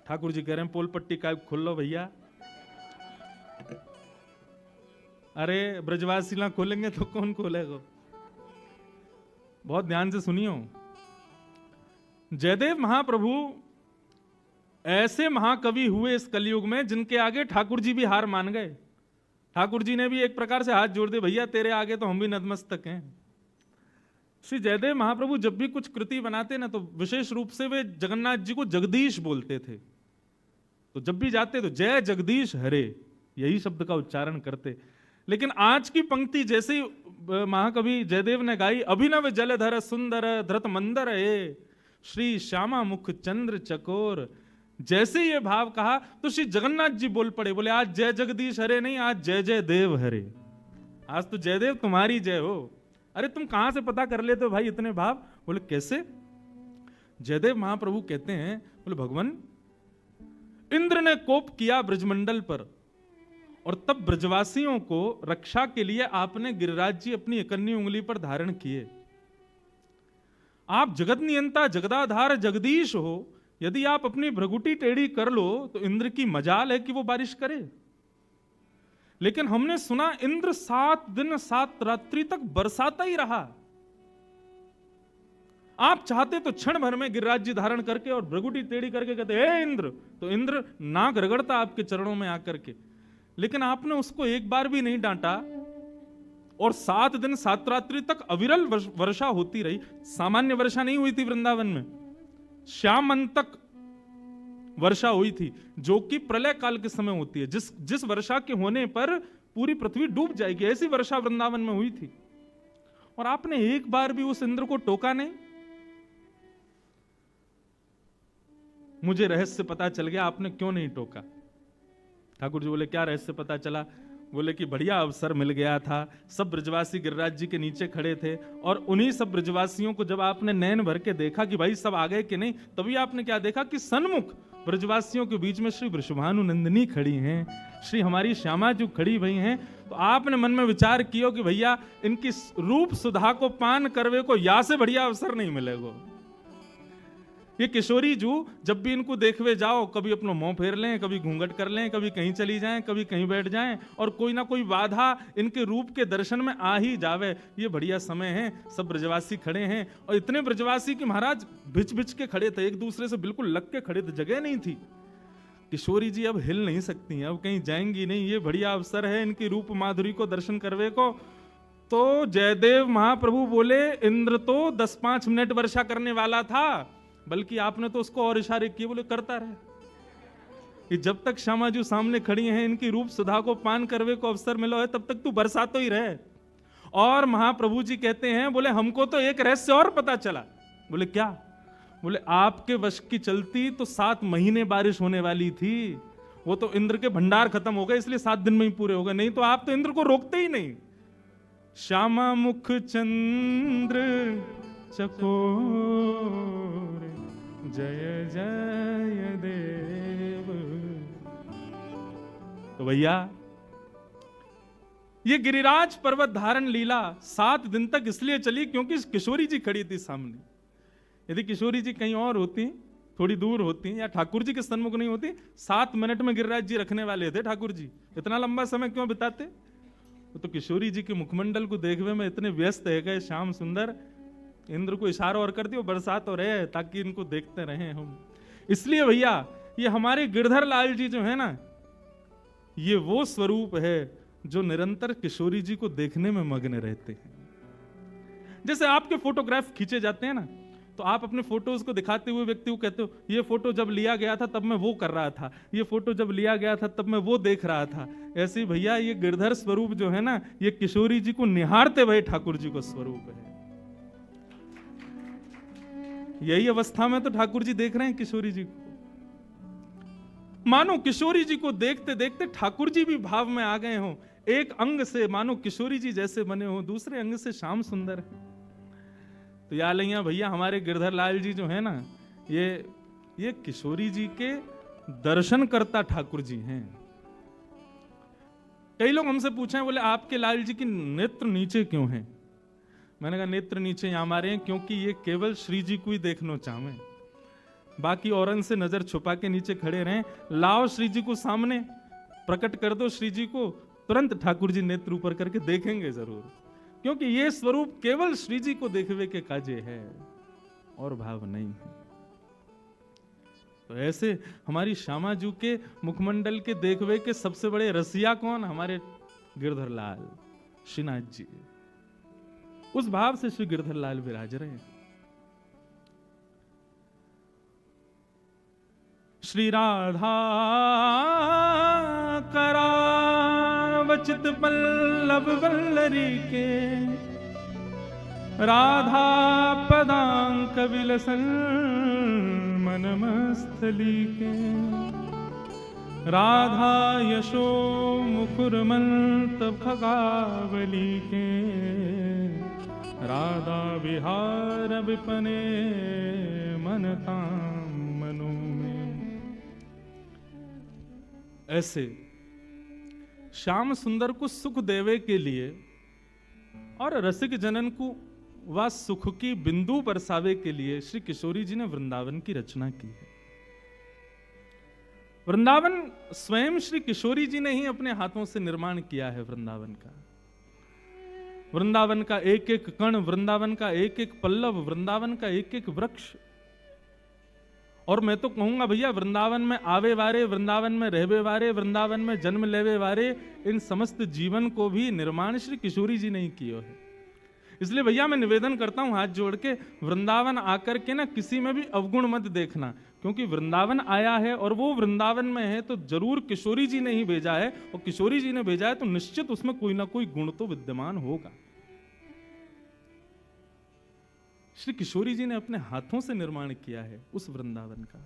ठाकुर जी कह रहे हैं पोल पट्टी का खोल लो भैया। अरे ब्रजवासी ना खोलेंगे तो कौन खोलेगा? बहुत ध्यान से सुनियो। जयदेव महाप्रभु ऐसे महाकवि हुए इस कलयुग में जिनके आगे ठाकुर जी भी हार मान गए। ठाकुर जी ने भी एक प्रकार से हाथ जोड़ दिए, भैया तेरे आगे तो हम भी नतमस्तक हैं। श्री जयदेव महाप्रभु जब भी कुछ कृति बनाते ना तो विशेष रूप से वे जगन्नाथ जी को जगदीश बोलते थे। तो जब भी जाते तो जय जगदीश हरे यही शब्द का उच्चारण करते। लेकिन आज की पंक्ति जैसे ही महाकवि जयदेव ने गाई, अभिनव जलधर सुंदर धृत मंदर हे श्री श्यामा मुख चंद्र चकोर, जैसे ये भाव कहा तो श्री जगन्नाथ जी बोल पड़े, बोले आज जय जगदीश हरे नहीं, आज जय जय देव हरे। आज तो जयदेव तुम्हारी जय हो। अरे तुम कहां से पता कर लेते हो भाई इतने भाव? बोले कैसे? जयदेव महाप्रभु कहते हैं, बोले भगवान इंद्र ने कोप किया ब्रजमंडल पर और तब ब्रजवासियों को रक्षा के लिए आपने गिरिराज जी अपनी इकन्नी उंगली पर धारण किए। आप जगत नियंता जगदाधार जगदीश हो, यदि आप अपनी भ्रगुटी टेढ़ी कर लो तो इंद्र की मजाल है कि वो बारिश करे। लेकिन हमने सुना इंद्र 7 दिन 7 रात्रि तक बरसाता ही रहा। आप चाहते तो क्षण भर में गिरिराज जी धारण करके और भ्रगुटी टेढ़ी करके कहते हे इंद्र, तो इंद्र नाक रगड़ता आपके चरणों में आकर के। लेकिन आपने उसको एक बार भी नहीं डांटा और 7 दिन 7 रात्रि तक अविरल वर्षा होती रही। सामान्य वर्षा नहीं हुई थी वृंदावन में, श्यामंतक वर्षा हुई थी जो कि प्रलय काल के समय होती है। जिस वर्षा के होने पर पूरी पृथ्वी डूब जाएगी, ऐसी वर्षा वृंदावन में हुई थी। और आपने एक बार भी उस इंद्र को टोका नहीं। मुझे रहस्य पता चल गया, आपने क्यों नहीं टोका। ठाकुर जी बोले क्या रहस्य पता चला? बोले कि बढ़िया अवसर मिल गया था, सब ब्रजवासी गिरिराज जी के नीचे खड़े थे और उन्हीं सब ब्रजवासियों को जब आपने नैन भर के देखा कि भाई सब आ गए कि नहीं, तभी आपने क्या देखा कि सन्मुख ब्रजवासियों के बीच में श्री वृषभानु नंदिनी खड़ी हैं, श्री हमारी श्यामा जी खड़ी हुई हैं। तो आपने मन में विचार किया कि भैया इनकी रूप सुधा को पान करवे को या से बढ़िया अवसर नहीं मिलेगा। ये किशोरी जू जब भी इनको देखवे जाओ, कभी अपना मुंह फेर लें, कभी घूंघट कर लें, कभी कहीं चली जाएं, कभी कहीं बैठ जाएं और कोई ना कोई बाधा इनके रूप के दर्शन में आ ही जावे। ये बढ़िया समय है, सब ब्रजवासी खड़े हैं और इतने ब्रजवासी कि महाराज भिच भिच के खड़े थे, एक दूसरे से बिल्कुल लग के खड़े थे, जगह नहीं थी। किशोरी जी अब हिल नहीं सकती हैं, अब कहीं जाएंगी नहीं, ये बढ़िया अवसर है इनकी रूप माधुरी को दर्शन करवे को। तो जयदेव महाप्रभु बोले इंद्र तो 10-5 मिनट वर्षा करने वाला था, बल्कि आपने तो उसको और इशारे किए, बोले करता रहे कि जब तक श्यामा जी सामने खड़ी हैं, इनकी रूप सुधा को पान करवे को अवसर मिला है, तब तक तू बरसातो ही रहे। और महाप्रभु जी कहते हैं, बोले हमको तो एक रहस्य और पता चला। बोले क्या? बोले आपके वश की चलती तो 7 महीने बारिश होने वाली थी, वो तो इंद्र के भंडार खत्म हो गए इसलिए 7 दिन में ही पूरे हो गए, नहीं तो आप तो इंद्र को रोकते ही नहीं। श्यामा मुख चंद्र चकोर जय जय देव। तो भैया ये गिरिराज पर्वत धारण लीला 7 दिन तक इसलिए चली क्योंकि किशोरी जी खड़ी थी सामने। यदि किशोरी जी कहीं और होती, थोड़ी दूर होती या ठाकुर जी के सन्मुख नहीं होती, 7 मिनट में गिरिराज जी रखने वाले थे ठाकुर जी, इतना लंबा समय क्यों बिताते? तो किशोरी जी के मुखमंडल को देखने में इतने व्यस्त है गए श्याम सुंदर, इंद्र को इशारा और कर दियो बरसात हो रहे ताकि इनको देखते रहे हम। इसलिए भैया ये हमारे गिरधर लाल जी जो है ना, ये वो स्वरूप है जो निरंतर किशोरी जी को देखने में मग्न रहते हैं। जैसे आपके फोटोग्राफ खींचे जाते हैं ना, तो आप अपने फोटोज को दिखाते हुए व्यक्ति को कहते हो ये फोटो जब लिया गया था तब मैं वो कर रहा था, ये फोटो जब लिया गया था तब मैं वो देख रहा था। ऐसे भैया ये गिरधर स्वरूप जो है ना, ये किशोरी जी को निहारते हुए ठाकुर जी को स्वरूप है। यही अवस्था में तो ठाकुर जी देख रहे हैं किशोरी जी को। मानो किशोरी जी को देखते देखते ठाकुर जी भी भाव में आ गए हों। एक अंग से मानो किशोरी जी जैसे बने हो, दूसरे अंग से श्याम सुंदर है। तो या लैया भैया हमारे गिरधर लाल जी जो है ना, ये किशोरी जी के दर्शन करता ठाकुर जी हैं। कई लोग हमसे पूछे, बोले आपके लाल जी की नेत्र नीचे क्यों हैं? मैंने कहा नेत्र नीचे यहां हमारे हैं क्योंकि ये केवल श्री जी को ही देखना चाहे, बाकी औरन से नजर छुपा के नीचे खड़े रहें, लाओ श्री जी को सामने, प्रकट कर दो श्री जी को, तुरंत ठाकुर जी नेत्र ऊपर करके देखेंगे जरूर, क्योंकि ये स्वरूप केवल श्री जी को देखवे के काजे है और भाव नहीं है। तो ऐसे हमारी श्यामाजू के मुखमंडल के देखवे के सबसे बड़े रसिया कौन? हमारे गिरधर लाल श्रीनाथ जी। उस भाव से श्री गिरधर लाल विराज रहे हैं। श्री राधा करावचित पल्लव वल्लरी के, राधा पदांक विलसन मनमस्थली के, राधा यशो मुकुरमंत खगावली के, राधा विहार विपने मनताम मनो में। ऐसे श्याम सुंदर को सुख देवे के लिए और रसिक जनन को वह सुख की बिंदु बरसावे के लिए श्री किशोरी जी ने वृंदावन की रचना की है। वृंदावन स्वयं श्री किशोरी जी ने ही अपने हाथों से निर्माण किया है। वृंदावन का एक एक कण, वृंदावन का एक एक पल्लव, वृंदावन का एक एक वृक्ष। और मैं तो कहूंगा भैया, वृंदावन में आवे वारे, वृंदावन में रहवे वारे, वृंदावन में जन्म लेवे वारे, इन समस्त जीवन को भी निर्माण श्री किशोरी जी ने ही किया है। इसलिए भैया मैं निवेदन करता हूं हाथ जोड़ के, वृंदावन आकर के ना किसी में भी अवगुण मत देखना, क्योंकि वृंदावन आया है और वो वृंदावन में है तो जरूर किशोरी जी ने ही भेजा है, और किशोरी जी ने भेजा है तो निश्चित उसमें कोई ना कोई गुण तो विद्यमान होगा। श्री किशोरी जी ने अपने हाथों से निर्माण किया है उस वृंदावन का।